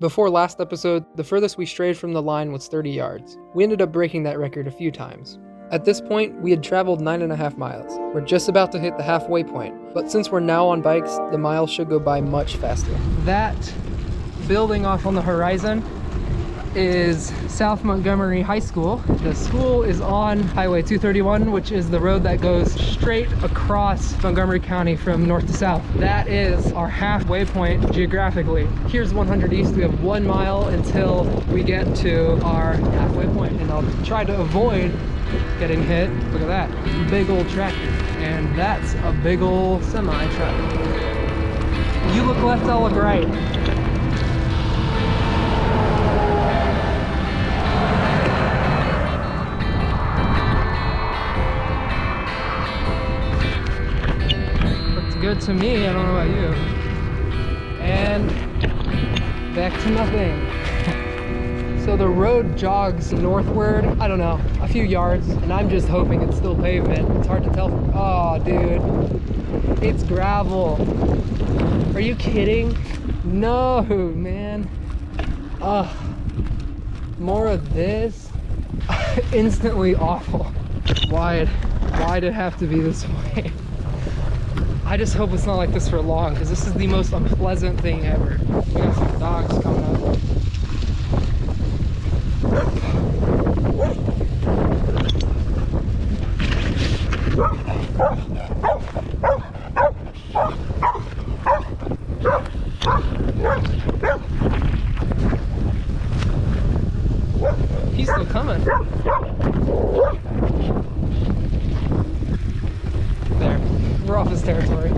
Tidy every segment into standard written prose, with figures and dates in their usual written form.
Before last episode, the furthest we strayed from the line was 30 yards. We ended up breaking that record a few times. At this point, we had traveled 9.5 miles. We're just about to hit the halfway point, but since we're now on bikes, the miles should go by much faster. That building off on the horizon is South Montgomery High School. The school is on Highway 231, which is the road that goes straight across Montgomery County from north to south. That is our halfway point geographically. Here's 100 East. We have 1 mile until we get to our halfway point, and I'll try to avoid getting hit. Look at that, big old tractor, and that's a big old semi truck. You look left, I'll look right. Good to me, I don't know about you. And back to nothing. So the road jogs northward, I don't know, a few yards, and I'm just hoping it's still pavement. It's hard to tell from, oh dude, it's gravel. Are you kidding? No, man. More of this. Instantly awful. Why'd it have to be this way? I just hope it's not like this for long, because this is the most unpleasant thing ever. We got some dogs coming up. He's still coming. There. We're off his territory.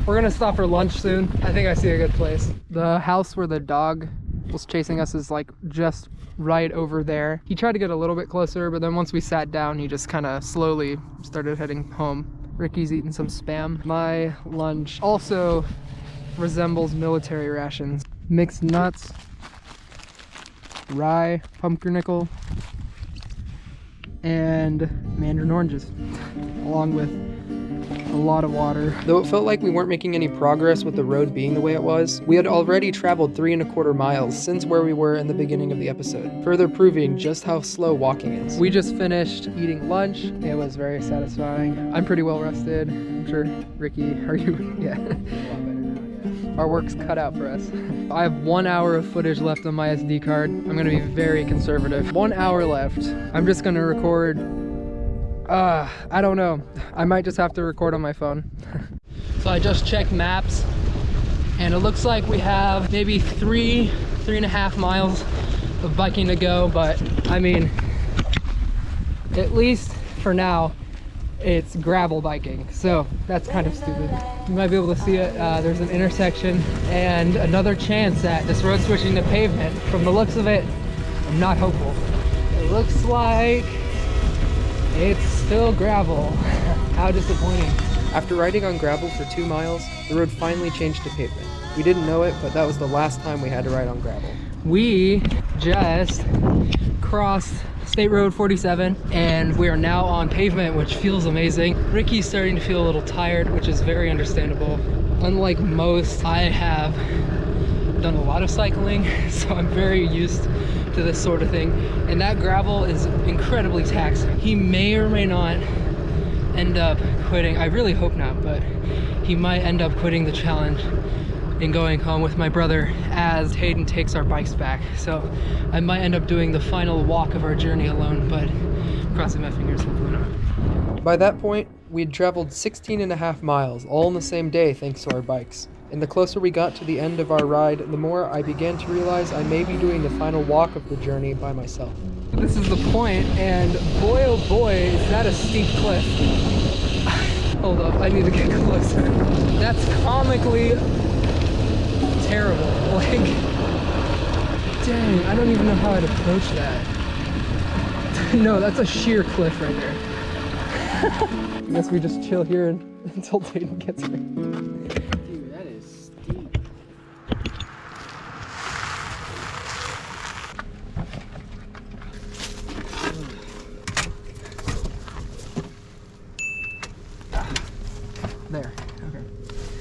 We're gonna stop for lunch soon. I think I see a good place. The house where the dog was chasing us is like just right over there. He tried to get a little bit closer, but then once we sat down, he just kind of slowly started heading home. Ricky's eating some Spam. My lunch also resembles military rations. Mixed nuts, rye, pumpernickel, and mandarin oranges, along with a lot of water. Though it felt like we weren't making any progress with the road being the way it was, we had already traveled 3.25 miles since where we were in the beginning of the episode, further proving just how slow walking is. We just finished eating lunch. It was very satisfying. I'm pretty well rested. I'm sure, Ricky, are you? Yeah. Our work's cut out for us. I have 1 hour of footage left on my SD card. I'm gonna be very conservative. 1 hour left. I'm just gonna record I don't know. I might just have to record on my phone. So I just checked maps, and it looks like we have maybe 3.5 miles of biking to go, but I mean, at least for now, it's gravel biking, so that's kind of stupid. You might be able to see it. There's an intersection and another chance at this road switching to pavement. From the looks of it, I'm not hopeful. It looks like it's still gravel. How disappointing. After riding on gravel for 2 miles, the road finally changed to pavement. We didn't know it, but that was the last time we had to ride on gravel. We just crossed State Road 47, and we are now on pavement, which feels amazing. Ricky's starting to feel a little tired, which is very understandable. Unlike most, I have done a lot of cycling, so I'm very used to this sort of thing, and that gravel is incredibly taxing. He may or may not end up quitting. I really hope not, but he might end up quitting the challenge and going home with my brother as Hayden takes our bikes back. So I might end up doing the final walk of our journey alone, but crossing my fingers, hopefully not. By that point, we had traveled 16.5 miles, all in the same day thanks to our bikes. And the closer we got to the end of our ride, the more I began to realize I may be doing the final walk of the journey by myself. This is the point, and boy oh boy, is that a steep cliff. Hold up, I need to get closer. That's comically terrible. Like, dang, I don't even know how I'd approach that. No, that's a sheer cliff right there. I guess we just chill here until Hayden gets here. Dude, that is steep. There, okay.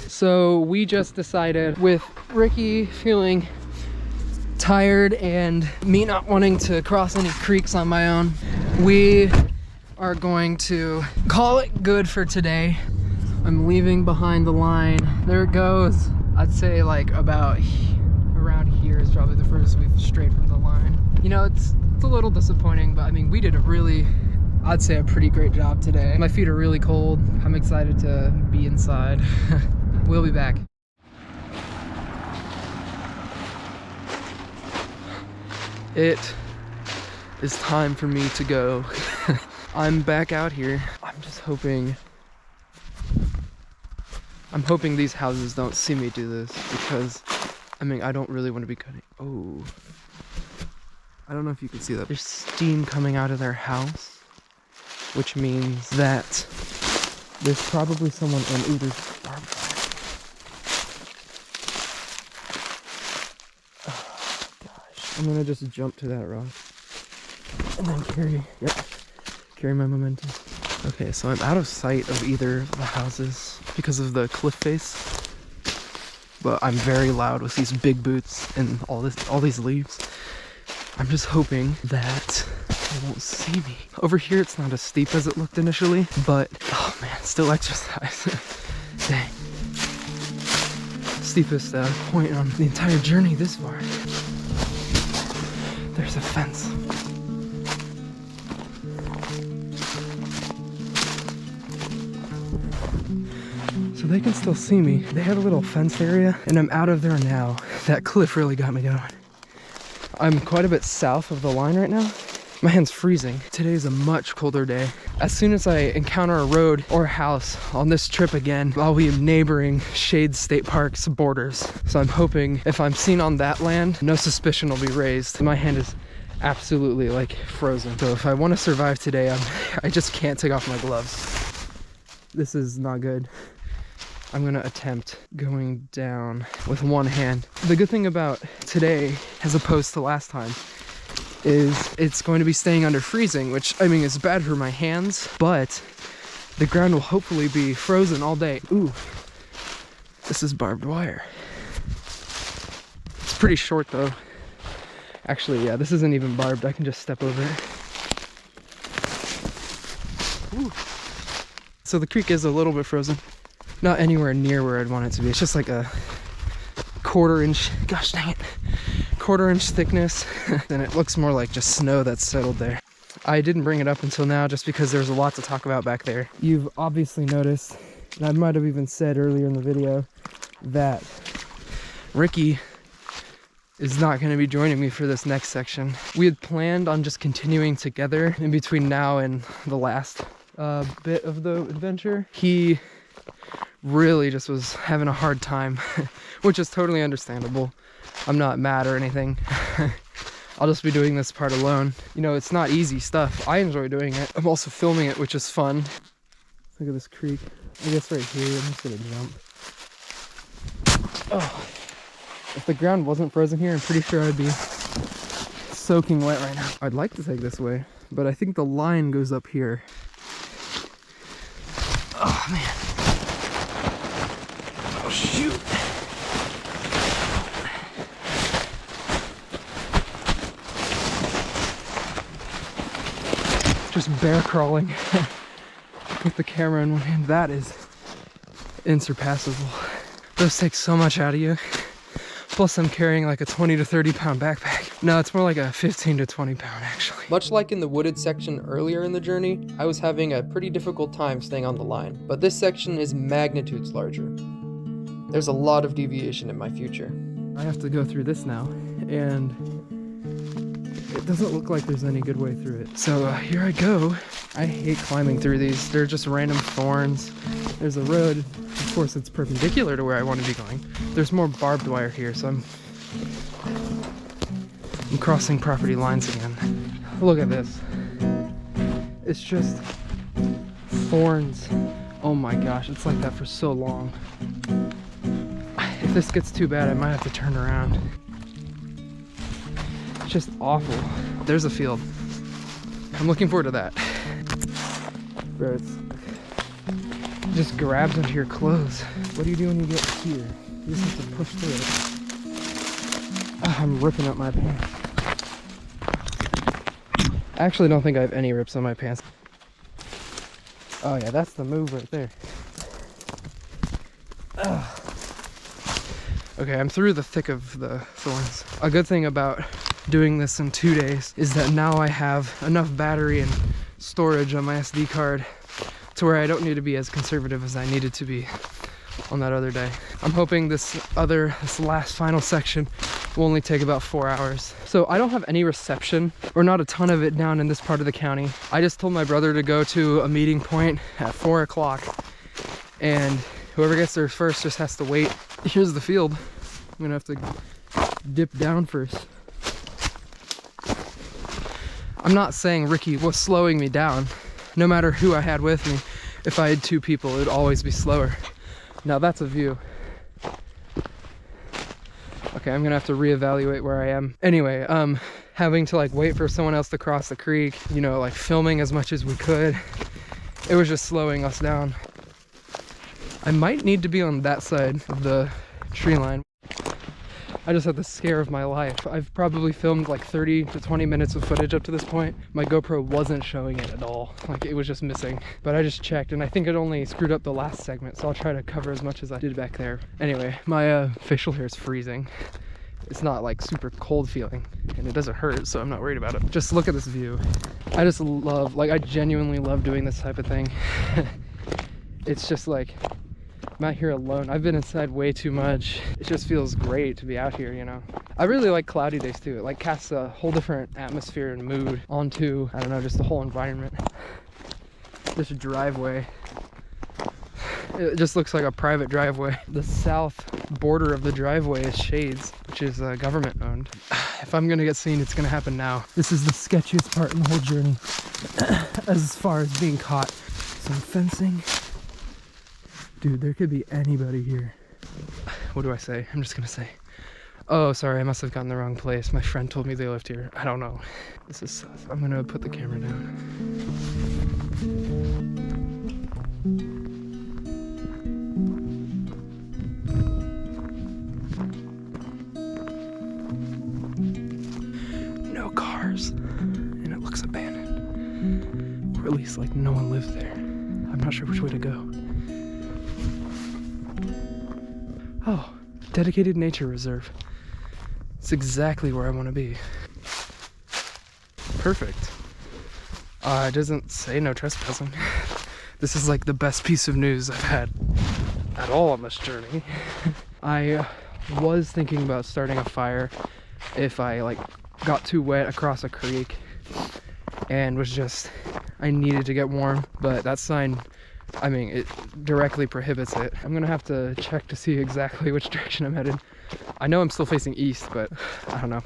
So we just decided, with Ricky feeling tired and me not wanting to cross any creeks on my own, we are going to call it good for today. I'm leaving behind the line. There it goes. I'd say like about around here is probably the furthest we've strayed from the line. You know, it's a little disappointing, but I mean, we did a really, I'd say a pretty great job today. My feet are really cold. I'm excited to be inside. We'll be back. It is time for me to go. I'm back out here. I'm just hoping these houses don't see me do this, because I mean, I don't really want to be cutting. Oh, I don't know if you can see that. There's steam coming out of their house, which means that there's probably someone in. Ooh, there's barbed wire. Oh gosh, I'm gonna just jump to that rock and then carry my momentum. Okay, so I'm out of sight of either of the houses because of the cliff face, but I'm very loud with these big boots and all these leaves. I'm just hoping that they won't see me. Over here it's not as steep as it looked initially, but oh man, still exercise. Dang. Steepest point on the entire journey this far. There's a fence. So they can still see me. They have a little fenced area and I'm out of there now. That cliff really got me going. I'm quite a bit south of the line right now. My hand's freezing. Today's a much colder day. As soon as I encounter a road or a house on this trip again, I'll be neighboring Shade State Park's borders. So I'm hoping if I'm seen on that land, no suspicion will be raised. My hand is absolutely like frozen. So if I want to survive today, I just can't take off my gloves. This is not good. I'm gonna attempt going down with one hand. The good thing about today, as opposed to last time, is it's going to be staying under freezing, which I mean is bad for my hands, but the ground will hopefully be frozen all day. Ooh, this is barbed wire. It's pretty short though. Actually, yeah, this isn't even barbed. I can just step over it. Ooh. So the creek is a little bit frozen. Not anywhere near where I'd want it to be. It's just like a quarter-inch, gosh dang it, quarter-inch thickness. And it looks more like just snow that's settled there. I didn't bring it up until now just because there's a lot to talk about back there. You've obviously noticed, and I might have even said earlier in the video, that Ricky is not going to be joining me for this next section. We had planned on just continuing together in between now and the last bit of the adventure. He really just was having a hard time, which is totally understandable. I'm not mad or anything. I'll just be doing this part alone. You know, it's not easy stuff. I enjoy doing it. I'm also filming it, which is fun. Look at this creek. I guess right here, I'm just gonna jump. Oh, if the ground wasn't frozen here, I'm pretty sure I'd be soaking wet right now. I'd like to take this way, but I think the line goes up here. Oh man. Oh shoot. Just bear crawling with the camera in one hand. That is unsurpassable. Those take so much out of you. Plus I'm carrying like a 20 to 30 pound backpack. No, it's more like a 15 to 20 pound actually. Much like in the wooded section earlier in the journey, I was having a pretty difficult time staying on the line, but this section is magnitudes larger. There's a lot of deviation in my future. I have to go through this now, and it doesn't look like there's any good way through it. So here I go. I hate climbing through these. They're just random thorns. There's a road. Of course, it's perpendicular to where I want to be going. There's more barbed wire here, so I'm crossing property lines again. Look at this. It's just thorns. Oh my gosh, it's like that for so long. If this gets too bad, I might have to turn around. It's just awful. There's a field. I'm looking forward to that. Bro, it just grabs into your clothes. What do you do when you get here? You just have to push through it. I'm ripping up my pants. I actually don't think I have any rips on my pants. Oh yeah, that's the move right there. Ugh. Okay, I'm through the thick of the thorns. A good thing about doing this in 2 days is that now I have enough battery and storage on my SD card to where I don't need to be as conservative as I needed to be on that other day. I'm hoping this last final section will only take about 4 hours. So I don't have any reception, or not a ton of it, down in this part of the county. I just told my brother to go to a meeting point at 4 o'clock, and whoever gets there first just has to wait. Here's the field. I'm gonna have to dip down first. I'm not saying Ricky was slowing me down. No matter who I had with me, if I had 2 people, it would always be slower. Now that's a view. Okay, I'm gonna have to reevaluate where I am. Anyway, having to like wait for someone else to cross the creek, you know, like filming as much as we could, it was just slowing us down. I might need to be on that side of the tree line. I just had the scare of my life. I've probably filmed like 30 to 20 minutes of footage up to this point. My GoPro wasn't showing it at all. Like, it was just missing. But I just checked, and I think it only screwed up the last segment, so I'll try to cover as much as I did back there. Anyway, my facial hair is freezing. It's not like super cold feeling, and it doesn't hurt, so I'm not worried about it. Just look at this view. I just love, like, I genuinely love doing this type of thing. It's just like, I'm out here alone. I've been inside way too much. It just feels great to be out here, you know. I really like cloudy days too. It like casts a whole different atmosphere and mood onto, I don't know, just the whole environment. This driveway, it just looks like a private driveway. The south border of the driveway is shades, which is government owned. If I'm gonna get seen, it's gonna happen now. This is the sketchiest part in the whole journey as far as being caught. Some fencing. Dude, there could be anybody here. What do I say? I'm just gonna say, oh, sorry, I must have gotten the wrong place. My friend told me they lived here. I don't know. This is sus. I'm gonna put the camera down. No cars. And it looks abandoned. Or at least like no one lives there. I'm not sure which way to go. Oh, dedicated nature reserve. It's exactly where I want to be. Perfect. It doesn't say no trespassing. This is like the best piece of news I've had at all on this journey. I was thinking about starting a fire if I like got too wet across a creek and was just, I needed to get warm, but that sign, I mean, it directly prohibits it. I'm gonna have to check to see exactly which direction I'm headed. I know I'm still facing east, but I don't know.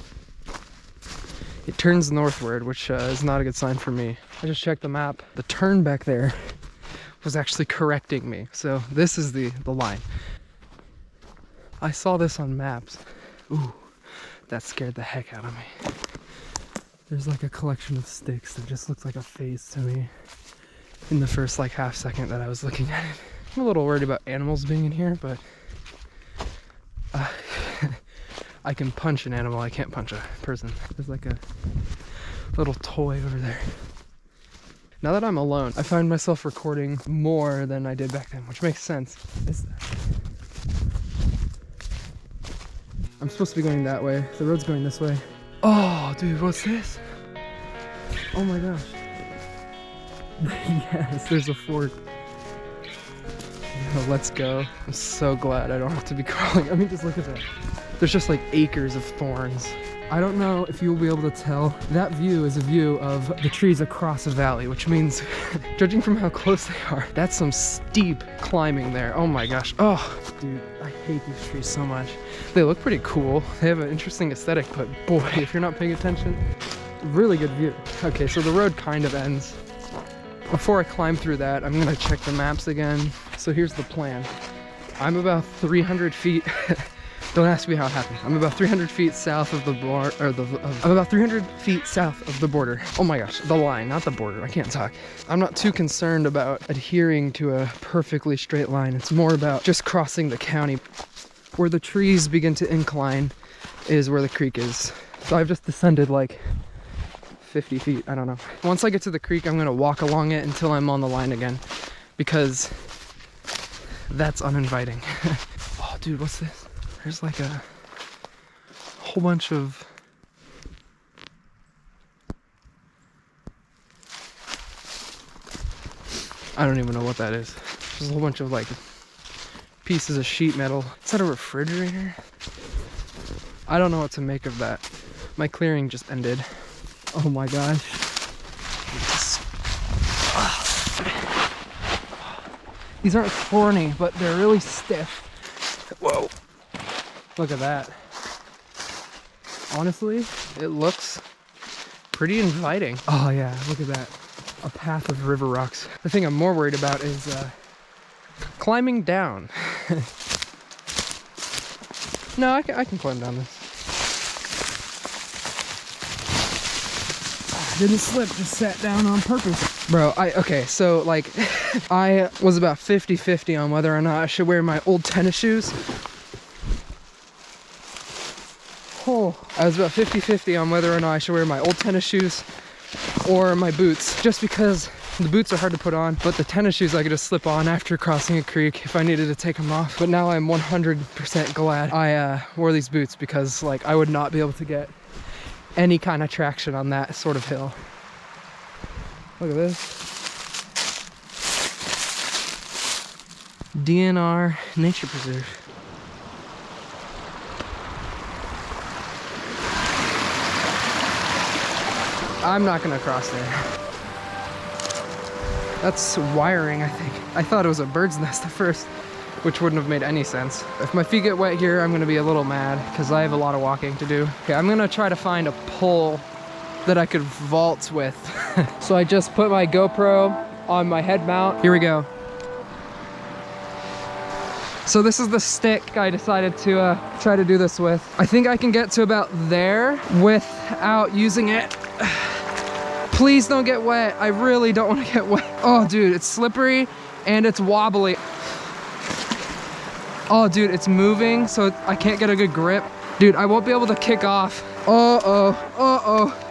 It turns northward, which is not a good sign for me. I just checked the map. The turn back there was actually correcting me. So this is the line. I saw this on maps. Ooh, that scared the heck out of me. There's like a collection of sticks that just looks like a face to me in the first like half second that I was looking at it. I'm a little worried about animals being in here, but I can punch an animal, I can't punch a person. There's like a little toy over there. Now that I'm alone, I find myself recording more than I did back then, which makes sense. What is that? I'm supposed to be going that way. The road's going this way. Oh, dude, what's this? Oh my gosh. Yes, there's a fork. Oh, let's go. I'm so glad I don't have to be crawling. I mean, just look at that. There's just like acres of thorns. I don't know if you'll be able to tell. That view is a view of the trees across a valley, which means, judging from how close they are, that's some steep climbing there. Oh my gosh. Oh, dude, I hate these trees so much. They look pretty cool. They have an interesting aesthetic, but boy, if you're not paying attention, really good view. Okay, so the road kind of ends. Before I climb through that, I'm gonna check the maps again. So here's the plan. I'm about 300 feet. Don't ask me how it happened. I'm about 300 feet south of the border, I'm about 300 feet south of the border. Oh my gosh, the line, not the border. I can't talk. I'm not too concerned about adhering to a perfectly straight line. It's more about just crossing the county where the trees begin to incline is where the creek is. So I've just descended like 50 feet, I don't know. Once I get to the creek, I'm gonna walk along it until I'm on the line again, because that's uninviting. Oh dude, what's this? There's like a whole bunch of I don't even know what that is. There's a whole bunch of like pieces of sheet metal. Is that a refrigerator? I don't know what to make of that. My clearing just ended. Oh my gosh. These aren't thorny, but they're really stiff. Whoa. Look at that. Honestly, it looks pretty inviting. Oh yeah, look at that. A path of river rocks. The thing I'm more worried about is climbing down. No, I can climb down this. Didn't slip, just sat down on purpose. Bro, okay, so like, I was about 50-50 on whether or not I should wear my old tennis shoes. Oh, I was about 50-50 on whether or not I should wear my old tennis shoes or my boots, just because the boots are hard to put on, but the tennis shoes I could just slip on after crossing a creek if I needed to take them off. But now I'm 100% glad I wore these boots, because like I would not be able to get any kind of traction on that sort of hill. Look at this. DNR Nature Preserve. I'm not gonna cross there. That's wiring, I think. I thought it was a bird's nest at first, which wouldn't have made any sense. If my feet get wet here, I'm gonna be a little mad because I have a lot of walking to do. Okay, I'm gonna try to find a pole that I could vault with. So I just put my GoPro on my head mount. Here we go. So this is the stick I decided to try to do this with. I think I can get to about there without using it. Please don't get wet. I really don't want to get wet. Oh dude, it's slippery and it's wobbly. Oh dude, it's moving, so I can't get a good grip. Dude, I won't be able to kick off. Uh-oh, uh-oh.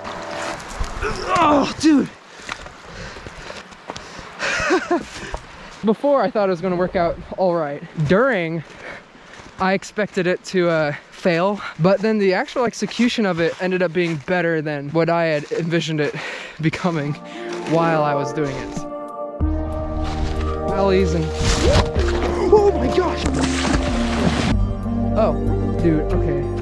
Oh, dude. Before, I thought it was gonna work out all right. During, I expected it to fail, but then the actual execution of it ended up being better than what I had envisioned it becoming while I was doing it. Valleys and... Oh my gosh! Oh, dude, okay.